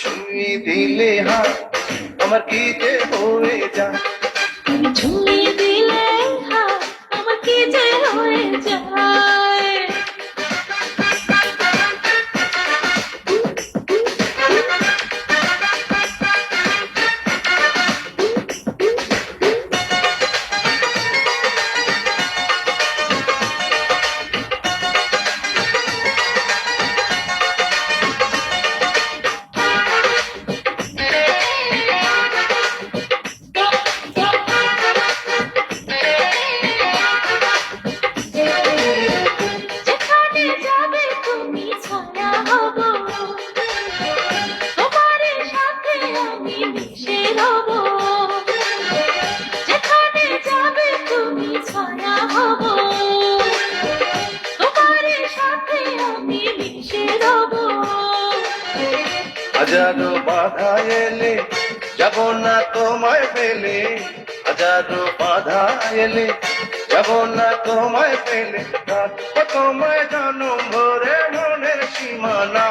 ছুঁয়ে দিলে হাত আমার কি যে হয়ে যায়। তুমি ছুঁয়ে দিলে হাত আমার কি যে হয়ে যায়। যেখানে যাবে তুমি ছায়া হব, তোমার সাথে আমি মিশে রব। যেখানে যাবে তুমি ছায়া হব, তোমার সাথে আমি মিশে রব। হাজারো বাধা এলে যাব না তোমায় ফেলে, হাজারো বাধা এলে যাব না তোমায় ফেলে, রাখবো তোমায় জনম ভরে মনের সীমানা।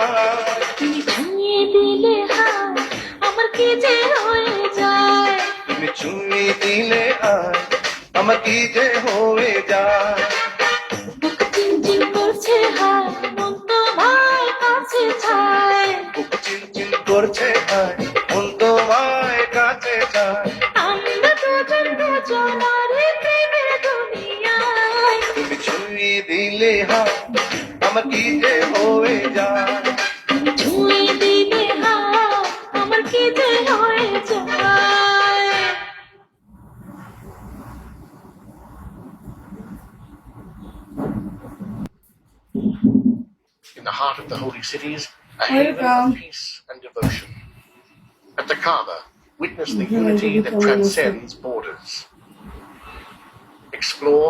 তুমি ছুঁয়ে দিলে হাত আমার কি যে হয়ে যায়। তুমি ছুঁয়ে দিলে আয় আমার কি যে হয়ে যায়। বুক চিনচিন করছে হাত মন তোমার কাছে চায়। বুক চিনচিন করছে আয় মন তোমায় কাছে যায়। আমরা দুজন দুজনারে প্রেমের দুনিয়ায়। তুমি ছুঁয়ে দিলে হাত আমার কি যে হয়ে যায়। তুমি ছুঁয়ে দিলে হাত আমার কি যে হয়ে যায়। In the heart of the holy cities, a There you haven go. of peace and devotion. At the Kaaba, witness the unity that transcends borders. Explore